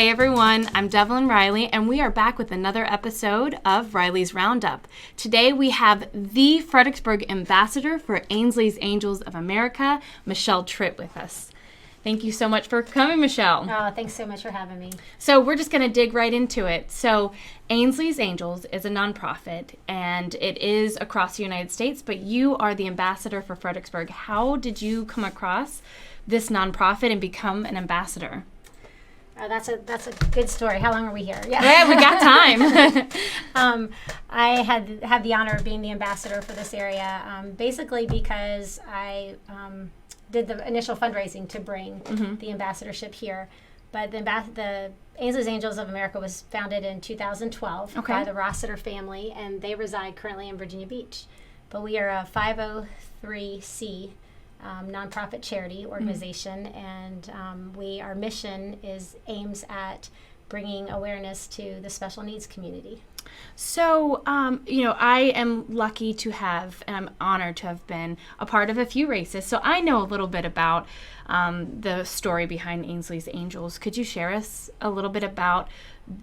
Hey everyone, I'm Devlin Reiley, and we are back with another episode of Reiley's Roundup. Today we have the Fredericksburg Ambassador for Ainsley's Angels of America, Michelle Tritt, with us. Thank you so much for coming, Michelle. Oh, thanks so much for having me. So we're just going to dig right into it. So Ainsley's Angels is a nonprofit, and it is across the United States, but you are the ambassador for Fredericksburg. How did you come across this nonprofit and become an ambassador? That's a good story. How long are we here? Yeah, we got time. I had the honor of being the ambassador for this area, basically because I did the initial fundraising to bring the ambassadorship here. But the Ainsley's Angels of America was founded in 2012 by the Rossiter family, and they reside currently in Virginia Beach. But we are a 503c nonprofit charity organization, and our mission aims at bringing awareness to the special needs community. So, I am lucky to have, and I'm honored to have been a part of a few races. So I know a little bit about the story behind Ainsley's Angels. Could you share us a little bit about,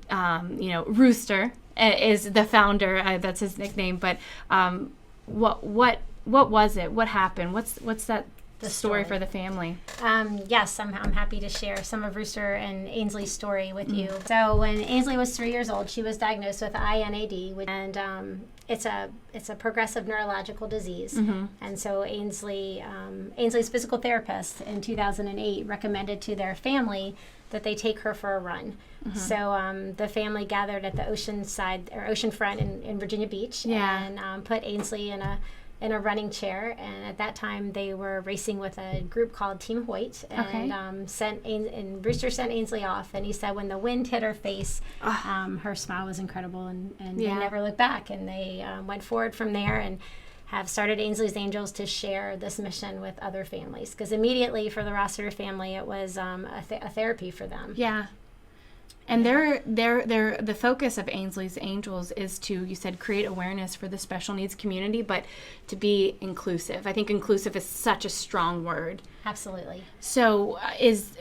Rooster is the founder, that's his nickname, but what was it? What happened? What's that the story for the family? Yes, I'm happy to share some of Rooster and Ainsley's story with you. So when Ainsley was 3 years old, she was diagnosed with INAD, and it's a progressive neurological disease. And so Ainsley's physical therapist in 2008 recommended to their family that they take her for a run. So the family gathered at the oceanfront in Virginia Beach, and put Ainsley in a running chair, and at that time they were racing with a group called Team Hoyt, and Rooster sent Ainsley off, and he said when the wind hit her face, her smile was incredible, and they never looked back, and they went forward from there and have started Ainsley's Angels to share this mission with other families, because immediately for the Rossiter family it was a therapy for them. Yeah. And the focus of Ainsley's Angels is to, you said, create awareness for the special needs community, but to be inclusive. I think inclusive is such a strong word. Absolutely. So is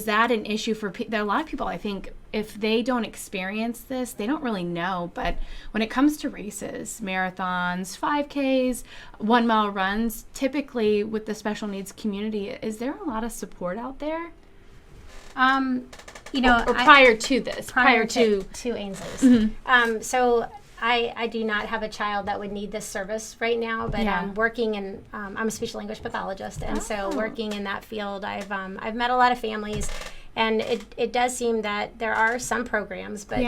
that an issue for there are a lot of people, I think, if they don't experience this, they don't really know. But when it comes to races, marathons, 5Ks, 1 mile runs, typically with the special needs community, is there a lot of support out there? Prior to Ainsley's. So I do not have a child that would need this service right now, but I'm working in I'm a speech language pathologist, and so working in that field, I've met a lot of families, and it does seem that there are some programs, but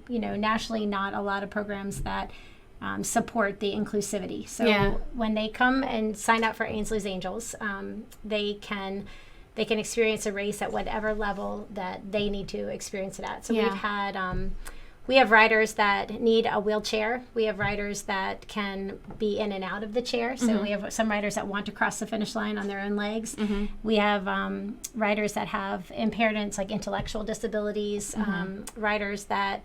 nationally not a lot of programs that support the inclusivity. So when they come and sign up for Ainsley's Angels, they can experience a race at whatever level that they need to experience it at. So we have riders that need a wheelchair. We have riders that can be in and out of the chair. So we have some riders that want to cross the finish line on their own legs. We have riders that have impairments like intellectual disabilities, riders that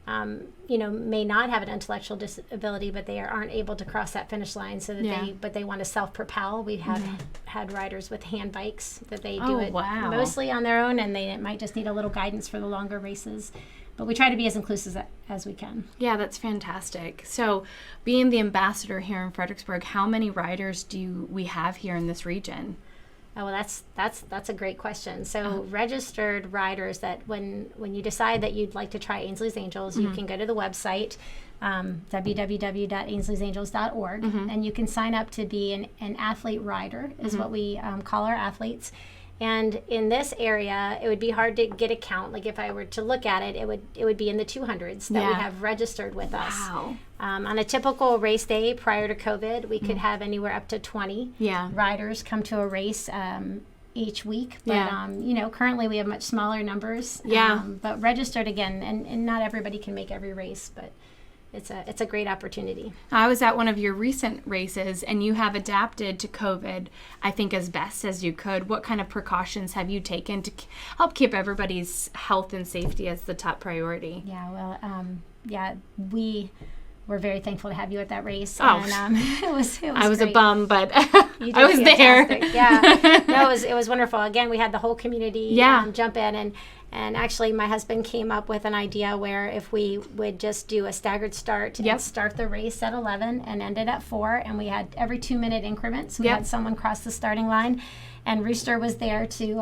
may not have an intellectual disability, but they aren't able to cross that finish line, so that they want to self-propel. We have had riders with hand bikes that they do it mostly on their own, and they might just need a little guidance for the longer races. But we try to be as inclusive as we can. Yeah, that's fantastic. So being the ambassador here in Fredericksburg, how many riders do we have here in this region? Oh, well, that's a great question. So registered riders, that when you decide that you'd like to try Ainsley's Angels, you can go to the website, www.ainsley'sangels.org, and you can sign up to be an athlete rider, is what we call our athletes. And in this area, it would be hard to get a count. Like if I were to look at it, it would be in the 200s that we have registered with us. On a typical race day prior to COVID, we could have anywhere up to 20 riders come to a race each week. But currently we have much smaller numbers. But registered again, and not everybody can make every race, but it's a great opportunity. I was at one of your recent races, and you have adapted to COVID, I think, as best as you could. What kind of precautions have you taken to help keep everybody's health and safety as the top priority? We were very thankful to have you at that race. Oh, and, it was I was great. A bum, but I was fantastic. there. No, it was wonderful. Again, we had the whole community jump in, And actually, my husband came up with an idea where if we would just do a staggered start and start the race at 11 and end it at 4, and we had every 2-minute increments, we had someone cross the starting line. And Rooster was there to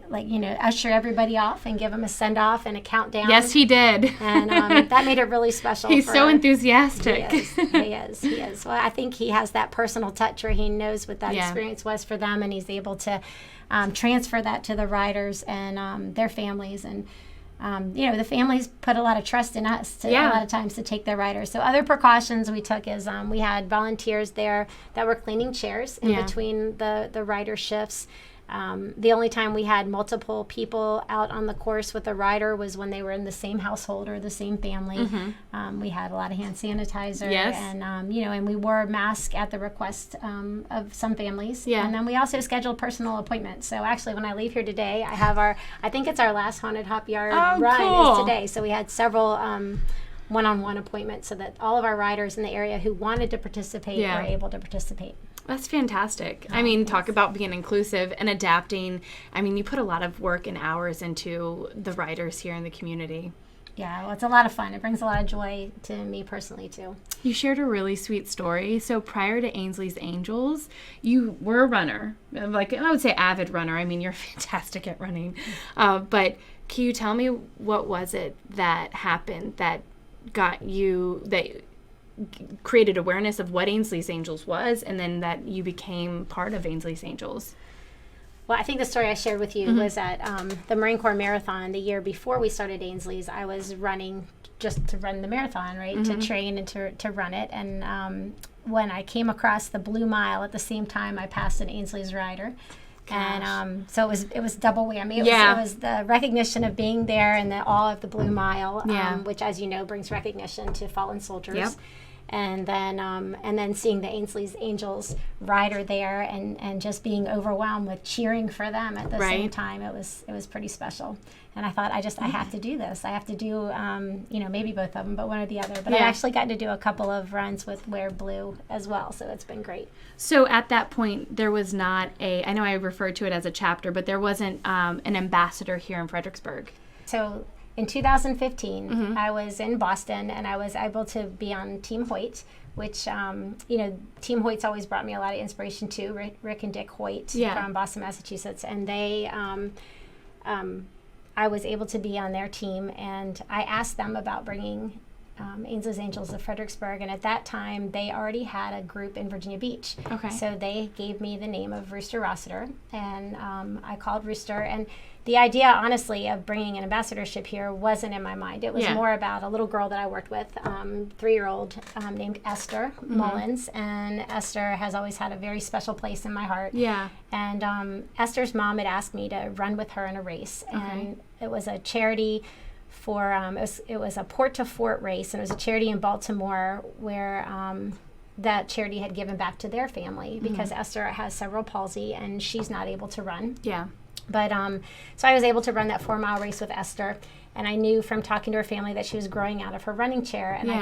like, you know, usher everybody off and give them a send off and a countdown. Yes, he did. And that made it really special. He's so enthusiastic. He is. Well, I think he has that personal touch where he knows what that experience was for them, and he's able to transfer that to the riders and their families. And you know, the families put a lot of trust in us a lot of times to take their riders. So other precautions we took is we had volunteers there that were cleaning chairs in between the rider shifts. The only time we had multiple people out on the course with a rider was when they were in the same household or the same family. We had a lot of hand sanitizer, and you know, and we wore masks at the request of some families. And then we also scheduled personal appointments. So actually, when I leave here today, I have I think it's our last Haunted Hop Yard run is today. So we had several one-on-one appointments so that all of our riders in the area who wanted to participate were able to participate. That's fantastic. I mean, talk about being inclusive and adapting. I mean, you put a lot of work and hours into the riders here in the community. Yeah, well, it's a lot of fun. It brings a lot of joy to me personally, too. You shared a really sweet story. So prior to Ainsley's Angels, you were a runner. Like, I would say avid runner. I mean, you're fantastic at running. But can you tell me what was it that happened that got you, that created awareness of what Ainsley's Angels was, and then that you became part of Ainsley's Angels? Well, I think the story I shared with you was at the Marine Corps Marathon the year before we started Ainsley's. I was running just to run the marathon, right, to train and to run it. And when I came across the Blue Mile at the same time, I passed an Ainsley's rider. Gosh. And so it was double whammy. It was the recognition of being there and the awe of the Blue Mile, which, as you know, brings recognition to fallen soldiers. And then seeing the Ainsley's Angels rider there and just being overwhelmed with cheering for them at the same time, it was pretty special. And I thought, I have to do this. I have to do, you know, maybe both of them, but one or the other. But I've actually gotten to do a couple of runs with Wear Blue as well, so it's been great. So at that point, there was not I know I referred to it as a chapter, but there wasn't an ambassador here in Fredericksburg. So in 2015, I was in Boston, and I was able to be on Team Hoyt, which, you know, Team Hoyt's always brought me a lot of inspiration too. Rick and Dick Hoyt from Boston, Massachusetts, and they, I was able to be on their team, and I asked them about bringing Ainsley's Angels of Fredericksburg, and at that time, they already had a group in Virginia Beach. Okay. So they gave me the name of Rooster Rossiter, and I called Rooster, and the idea, honestly, of bringing an ambassadorship here wasn't in my mind. It was more about a little girl that I worked with, 3-year-old, named Esther Mullins, and Esther has always had a very special place in my heart. Yeah. And Esther's mom had asked me to run with her in a race, and it was a charity for, it was a Port to Fort race, and it was a charity in Baltimore where that charity had given back to their family because Esther has cerebral palsy and she's not able to run. Yeah. But so I was able to run that 4-mile race with Esther, and I knew from talking to her family that she was growing out of her running chair, and I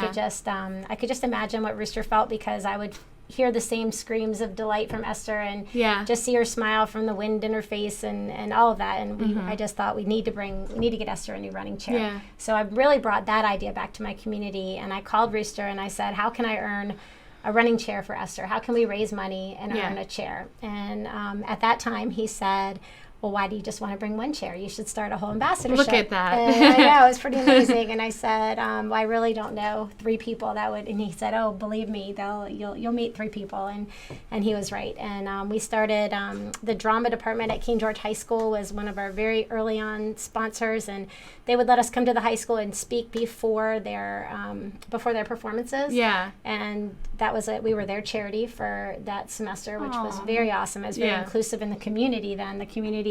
could just imagine what Rooster felt, because I would hear the same screams of delight from Esther and just see her smile from the wind in her face and all of that. And I just thought we need to get Esther a new running chair. Yeah. So I really brought that idea back to my community, and I called Rooster and I said, how can I earn a running chair for Esther? How can we raise money and earn a chair? And at that time he said, well, why do you just want to bring one chair? You should start a whole ambassadorship. Look at that. And I know, it was pretty amazing. And I said, well, I really don't know 3 people that would. And he said, oh, believe me, you'll meet 3 people. And he was right. And we started the drama department at King George High School was one of our very early on sponsors, and they would let us come to the high school and speak before their performances. Yeah. And that was it. We were their charity for that semester, which was very awesome. It was very inclusive in the community then. The community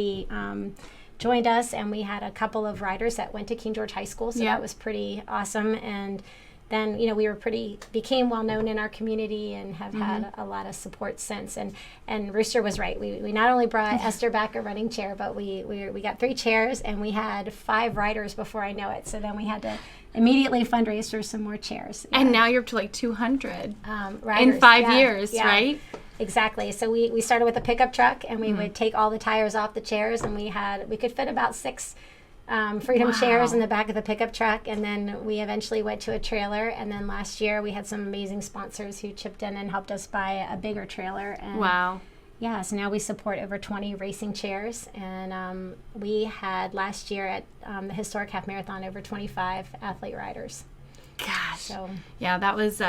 joined us, and we had a couple of riders that went to King George High School, so that was pretty awesome. And then, you know, we became well known in our community and have had a lot of support since. And Rooster was right. We not only brought Esther back a running chair, but we got 3 chairs, and we had 5 riders before I know it. So then we had to immediately fundraise for some more chairs. And now you're up to like 200 riders in 5 years, right? Exactly. So we started with a pickup truck, and we would take all the tires off the chairs, and we could fit about 6 Freedom chairs in the back of the pickup truck, and then we eventually went to a trailer, and then last year we had some amazing sponsors who chipped in and helped us buy a bigger trailer. And yeah, so now we support over 20 racing chairs, and we had last year at the historic half marathon over 25 athlete riders. Gosh. So yeah, that was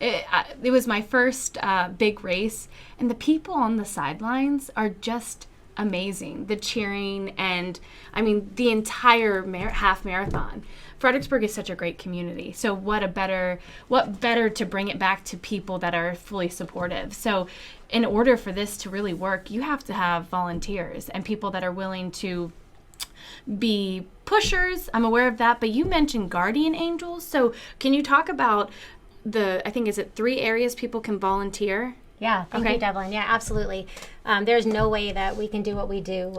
it was my first big race, and the people on the sidelines are just amazing. The cheering, and I mean the entire half marathon. Fredericksburg is such a great community. So what better to bring it back to people that are fully supportive. So in order for this to really work, you have to have volunteers and people that are willing to be pushers. I'm aware of that, but you mentioned guardian angels. So can you talk about I think, is it 3 areas people can volunteer? Yeah, thank you, Devlin. Yeah, absolutely. There's no way that we can do what we do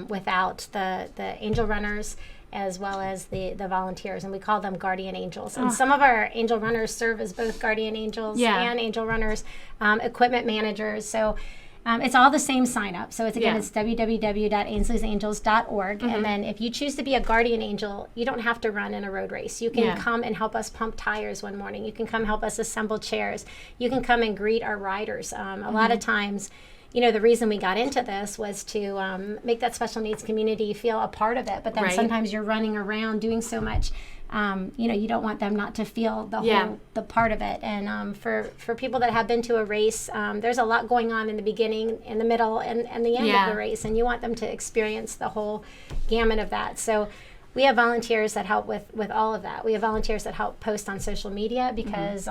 without the angel runners as well as the volunteers, and we call them guardian angels. And some of our angel runners serve as both guardian angels and angel runners, equipment managers. So it's all the same sign up. So it's www.ainsley'sangels.org. And then if you choose to be a guardian angel, you don't have to run in a road race. You can come and help us pump tires one morning. You can come help us assemble chairs. You can come and greet our riders. A lot of times, you know, the reason we got into this was to make that special needs community feel a part of it. But then sometimes you're running around doing so much, you know, you don't want them not to feel the part of it. And for people that have been to a race, there's a lot going on in the beginning, in the middle, and the end of the race. And you want them to experience the whole gamut of that. So we have volunteers that help with all of that. We have volunteers that help post on social media because,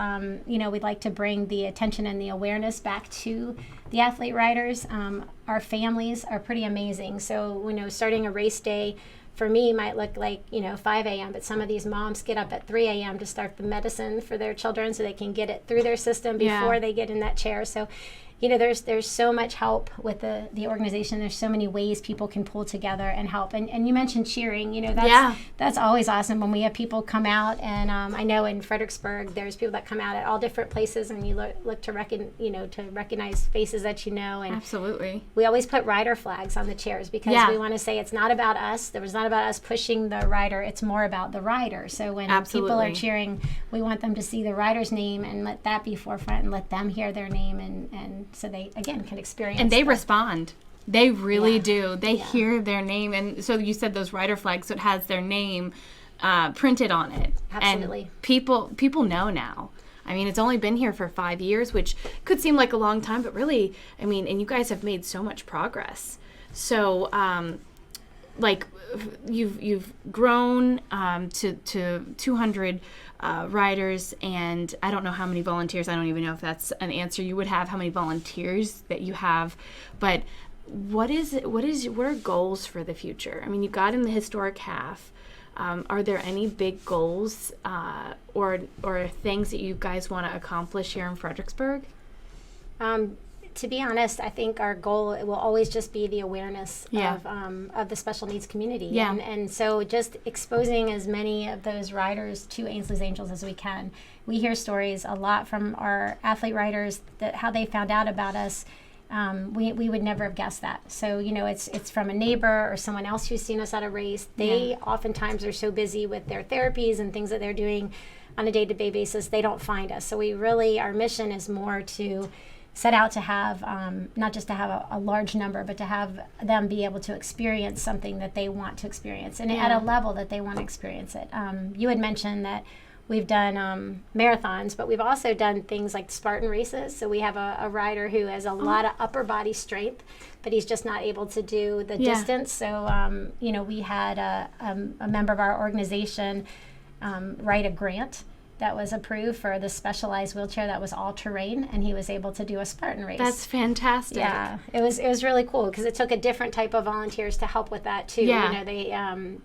you know, we'd like to bring the attention and the awareness back to the athlete riders. Our families are pretty amazing. So, you know, starting a race day for me might look like, you know, 5 a.m., but some of these moms get up at 3 a.m. to start the medicine for their children so they can get it through their system before they get in that chair. So, you know, there's so much help with the organization. There's so many ways people can pull together and help. And you mentioned cheering. You know, that's always awesome when we have people come out. And I know in Fredericksburg, there's people that come out at all different places, and you look to recognize faces that you know. And absolutely, we always put rider flags on the chairs because we want to say it's not about us. It was not about us pushing the rider. It's more about the rider. So when people are cheering, we want them to see the rider's name and let that be forefront and let them hear their name and so they, again, can experience. And they respond. They really do. They hear their name. And so you said those rider flags, so it has their name printed on it. Absolutely. And people know now. I mean, it's only been here for 5 years, which could seem like a long time, but really, I mean, and you guys have made so much progress. So, like, you've grown to 200 riders, and I don't know how many volunteers. I don't even know if that's an answer you would have, how many volunteers that you have, but what are goals for the future? I mean, you got in the historic half. Are there any big goals or things that you guys want to accomplish here in Fredericksburg? To be honest, I think our goal will always just be the awareness of the special needs community. Yeah. And so just exposing as many of those riders to Ainsley's Angels as we can. We hear stories a lot from our athlete riders that how they found out about us. We would never have guessed that. So, you know, it's from a neighbor or someone else who's seen us at a race. They oftentimes are so busy with their therapies and things that they're doing on a day-to-day basis, they don't find us. So our mission is more to set out to have, not just to have a large number, but to have them be able to experience something that they want to experience and at a level that they want to experience it. You had mentioned that we've done marathons, but we've also done things like Spartan races. So we have a rider who has a lot of upper body strength, but he's just not able to do the distance. So, you know, we had a member of our organization write a grant that was approved for the specialized wheelchair that was all terrain, and he was able to do a Spartan race. That's fantastic. Yeah, it was really cool because it took a different type of volunteers to help with that too. Yeah. You know,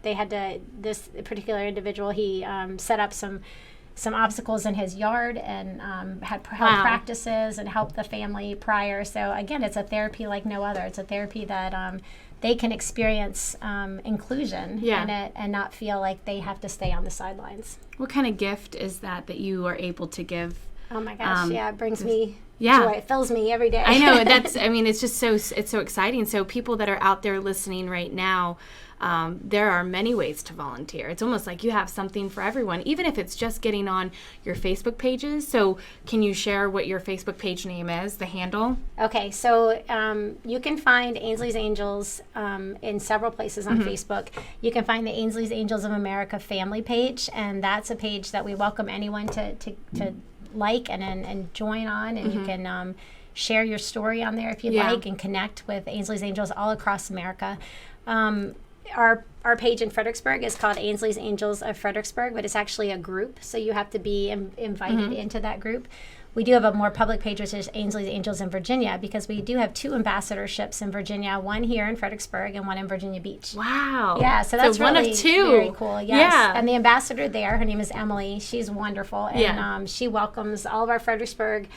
they had to, this particular individual, he set up some obstacles in his yard and had practices and helped the family prior. So again, it's a therapy like no other. It's a therapy that they can experience inclusion in it and not feel like they have to stay on the sidelines. What kind of gift is that you are able to give Oh my gosh, it brings me yeah. joy. It fills me every day. I know. It's just so exciting. So people that are out there listening right now, there are many ways to volunteer. It's almost like you have something for everyone, even if it's just getting on your Facebook pages. So can you share what your Facebook page name is, the handle? Okay, so you can find Ainsley's Angels in several places on Facebook. You can find the Ainsley's Angels of America family page, and that's a page that we welcome anyone to like and join on, and you can share your story on there if you'd like, and connect with Ainsley's Angels all across America. Our page in Fredericksburg is called Ainsley's Angels of Fredericksburg, but it's actually a group, so you have to be invited into that group. We do have a more public page, which is Ainsley's Angels in Virginia, because we do have 2 ambassadorships in Virginia, one here in Fredericksburg and one in Virginia Beach. Wow. Yeah, so that's one really of 2. Very cool. Yes. Yeah. And the ambassador there, her name is Emily. She's wonderful. And she welcomes all of our Fredericksburg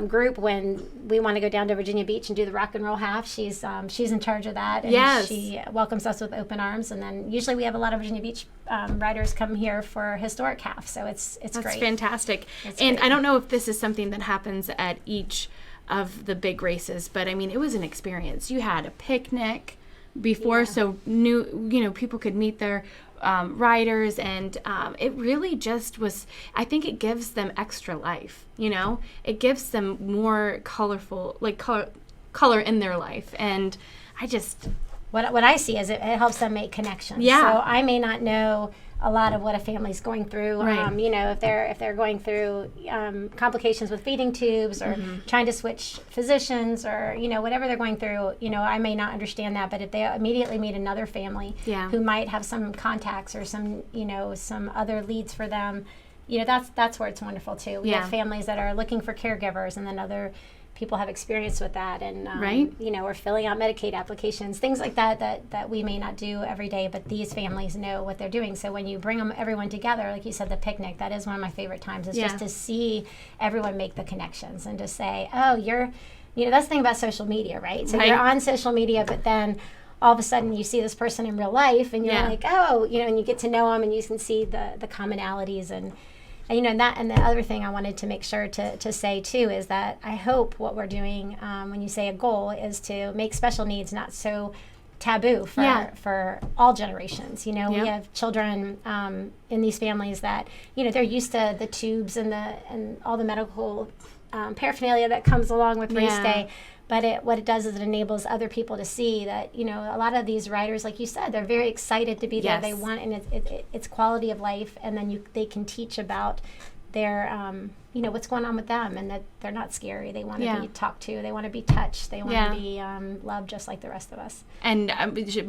group when we want to go down to Virginia Beach and do the rock and roll half. She's in charge of that, and she welcomes us with open arms. And then usually we have a lot of Virginia Beach riders come here for historic half, so it's great. That's fantastic. It's and great. I don't know if this is something that happens at each of the big races, but I mean, it was an experience. You had a picnic before, so people could meet their riders, and it really just was, I think it gives them extra life, it gives them more colorful, color in their life. And I just, what I see is it helps them make connections. Yeah. So I may not know a lot of what a family's going through. Right. If they're going through complications with feeding tubes, or trying to switch physicians, or whatever they're going through, I may not understand that. But if they immediately meet another family who might have some contacts or some other leads for them, that's where it's wonderful too. We have families that are looking for caregivers, and then other people have experience with that, and we're filling out Medicaid applications, things like that we may not do every day, but these families know what they're doing. So when you bring everyone together, like you said, the picnic, that is one of my favorite times, is just to see everyone make the connections and just say, oh, that's the thing about social media, right? So you're on social media, but then all of a sudden you see this person in real life, and you're like, oh, and you get to know them, and you can see the commonalities. And the other thing I wanted to make sure to say too is that I hope what we're doing, when you say a goal, is to make special needs not so taboo for all generations. We have children in these families that they're used to the tubes and all the medical paraphernalia that comes along with race day. But what it does is it enables other people to see that, a lot of these riders, like you said, they're very excited to be there. They want, and it's quality of life. And then they can teach about their, what's going on with them, and that they're not scary. They want to be talked to. They want to be touched. They want to be loved just like the rest of us. And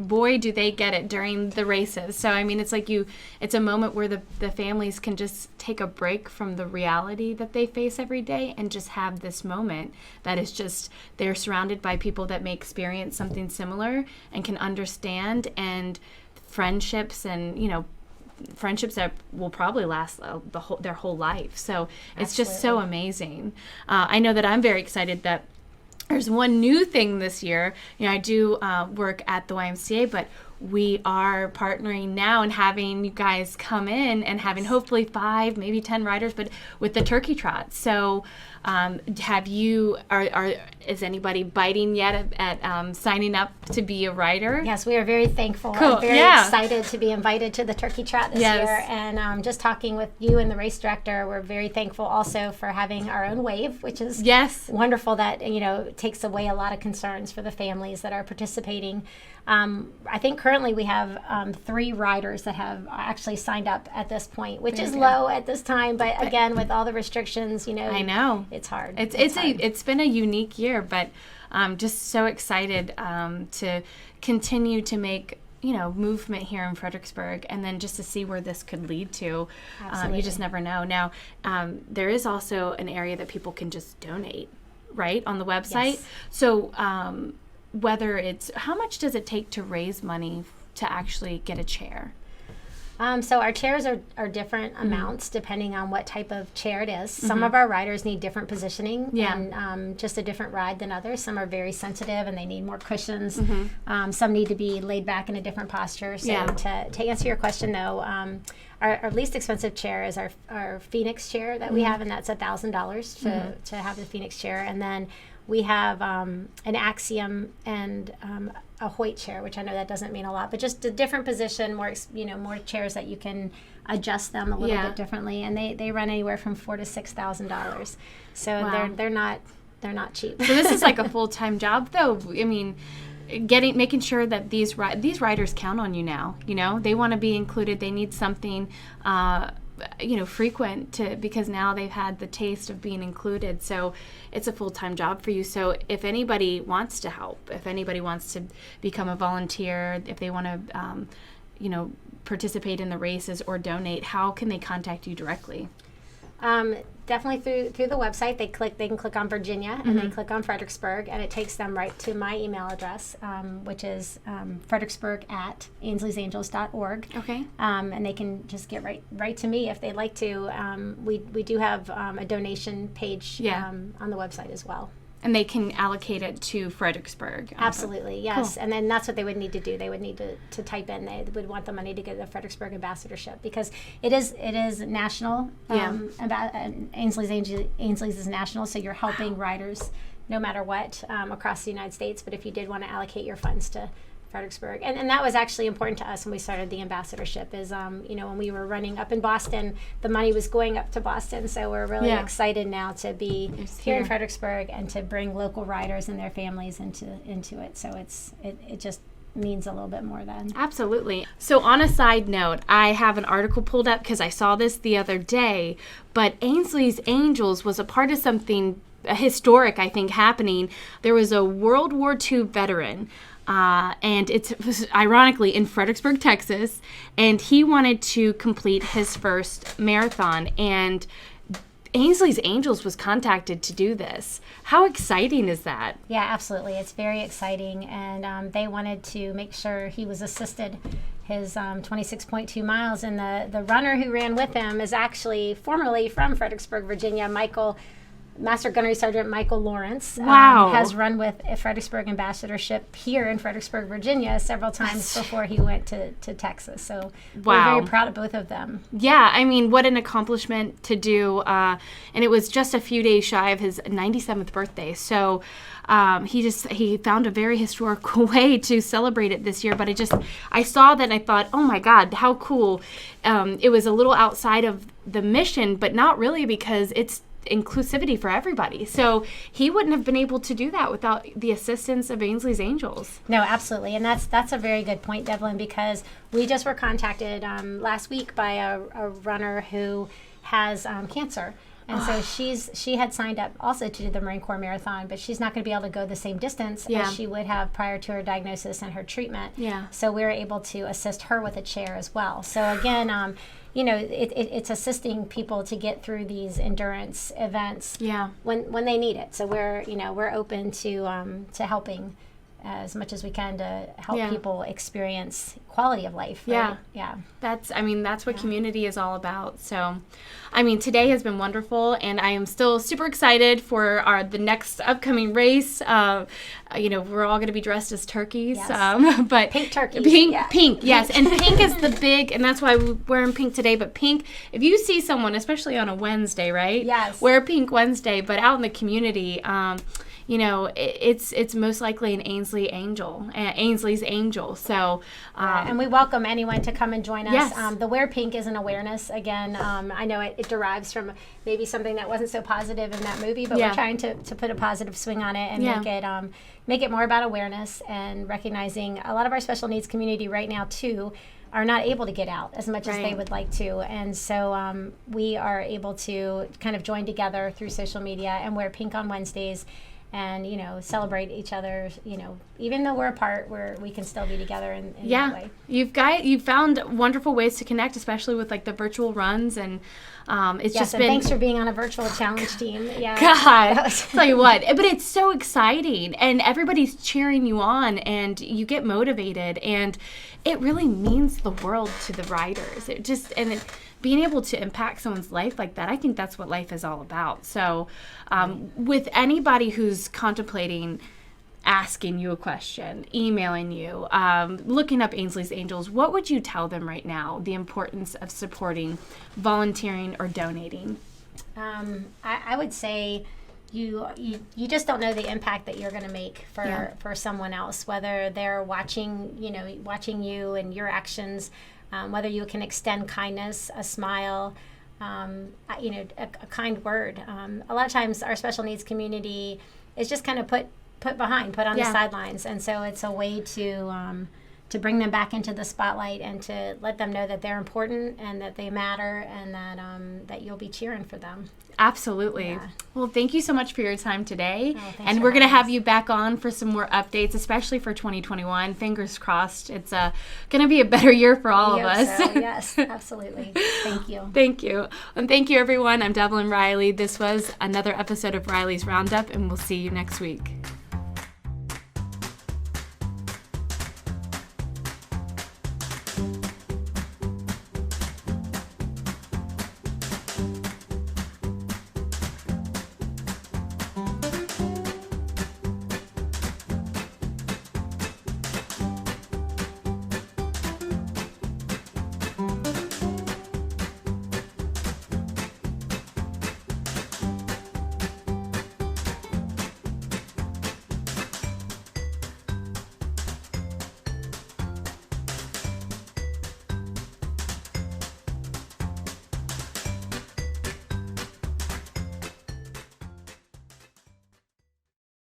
boy, do they get it during the races. So, I mean, it's like it's a moment where the families can just take a break from the reality that they face every day, and just have this moment that is just, they're surrounded by people that may experience something similar and can understand, and friendships and, friendships that will probably last their whole life. So it's just so amazing. I know that I'm very excited that there's one new thing this year. I do work at the YMCA, but we are partnering now and having you guys come in and having hopefully 5, maybe 10 riders, but with the turkey trot. So is anybody biting yet at signing up to be a rider? Yes, we are very thankful. Cool. I'm very excited to be invited to the turkey trot this year. And just talking with you and the race director, we're very thankful also for having our own wave, which is wonderful. That takes away a lot of concerns for the families that are participating. I think currently we have 3 riders that have actually signed up at this point, which is low at this time. But again, with all the restrictions, I know it's hard. It's been a unique year, but just so excited to continue to make movement here in Fredericksburg, and then just to see where this could lead to. You just never know. Now, there is also an area that people can just donate, right, on the website. Yes. So whether it's, how much does it take to raise money to actually get a chair? So our chairs are different amounts depending on what type of chair it is. Some of our riders need different positioning and just a different ride than others. Some are very sensitive and they need more cushions. Some need to be laid back in a different posture. So to answer your question though, our least expensive chair is our Phoenix chair that we have, and that's $1,000 to have the Phoenix chair. And then we have an Axiom and a Hoyt chair, which I know that doesn't mean a lot, but just a different position, more chairs that you can adjust them a little bit differently, and they run anywhere from $4,000 to $6,000. So they're not cheap. So this is like a full-time job, though. I mean, making sure that these riders count on you now. They want to be included. They need something frequent because now they've had the taste of being included. So it's a full-time job for you. So if anybody wants to help, if anybody wants to become a volunteer, if they want to, participate in the races or donate, how can they contact you directly? Definitely through the website. They can click on Virginia and they click on Fredericksburg, and it takes them right to my email address, which is fredericksburg@ainsleysangels.org. Okay. And they can just get right to me if they'd like to. We do have a donation page on the website as well. And they can allocate it to Fredericksburg. Absolutely, yes. Cool. And then that's what they would need to do. They would need to type in. They would want the money to get the Fredericksburg ambassadorship, because it is national. Ainsley's is national, so you're helping riders no matter what across the United States. But if you did want to allocate your funds to Fredericksburg, and that was actually important to us when we started the ambassadorship, is when we were running up in Boston, the money was going up to Boston, so we're really excited now to be here in Fredericksburg and to bring local riders and their families into it. So it just means a little bit more then. Absolutely. So on a side note, I have an article pulled up because I saw this the other day, but Ainsley's Angels was a part of something historic, I think, happening. There was a World War II veteran, and it was ironically in Fredericksburg, Texas, and he wanted to complete his first marathon, and Ainsley's Angels was contacted to do this. How exciting is that? Yeah, absolutely. It's very exciting, and they wanted to make sure he was assisted his 26.2 miles, and the runner who ran with him is actually formerly from Fredericksburg, Virginia, Master Gunnery Sergeant Michael Lawrence. Has run with a Fredericksburg ambassadorship here in Fredericksburg, Virginia several times before he went to Texas. So we're very proud of both of them. Yeah, I mean, what an accomplishment to do. And it was just a few days shy of his 97th birthday. So he found a very historical way to celebrate it this year. But I saw that and I thought, oh my God, how cool. It was a little outside of the mission, but not really, because it's inclusivity for everybody. So he wouldn't have been able to do that without the assistance of Ainsley's Angels. No, absolutely. And that's a very good point, Devlin, because we just were contacted last week by a runner who has cancer. And so she had signed up also to do the Marine Corps Marathon, but she's not going to be able to go the same distance as she would have prior to her diagnosis and her treatment. Yeah. So we were able to assist her with a chair as well. So again, it's assisting people to get through these endurance events when they need it. So we're open to helping as much as we can to help people experience quality of life. Right? Yeah. That's what community is all about. So, today has been wonderful, and I am still super excited for the next upcoming race. We're all going to be dressed as turkeys. Yes. But pink turkeys. Pink, yes. And pink is the big, and that's why we're wearing pink today. But pink, if you see someone, especially on a Wednesday, right? Yes. Wear Pink Wednesday, but out in the community, it's most likely an Ainsley's Angel. So, and we welcome anyone to come and join us. Yes. The Wear Pink is an awareness. Again, I know it derives from maybe something that wasn't so positive in that movie, but we're trying to put a positive swing on it and make it more about awareness and recognizing a lot of our special needs community right now too are not able to get out as much as they would like to. And so we are able to kind of join together through social media and wear pink on Wednesdays and, you know, celebrate each other, you know, even though we're apart, we can still be together in that way. You've found wonderful ways to connect, especially with like the virtual runs, and it's just been. Thanks for being on a virtual challenge team. Yeah. God, tell you what, but it's so exciting, and everybody's cheering you on, and you get motivated, and it really means the world to the riders. Being able to impact someone's life like that, I think that's what life is all about. So, with anybody who's contemplating asking you a question, emailing you, looking up Ainsley's Angels, what would you tell them right now, the importance of supporting, volunteering, or donating? I would say you just don't know the impact that you're going to make for someone else, whether they're watching you and your actions, whether you can extend kindness, a smile, a kind word. A lot of times our special needs community is just kind of put on the sidelines, and so it's a way to bring them back into the spotlight and to let them know that they're important and that they matter, and that you'll be cheering for them. Absolutely. Yeah. Well, thank you so much for your time today. And we're going to have you back on for some more updates, especially for 2021. Fingers crossed. It's going to be a better year for all of us. So. Yes, absolutely. Thank you. Thank you. And thank you, everyone. I'm Devlin Reiley. This was another episode of Reiley's Roundup, and we'll see you next week.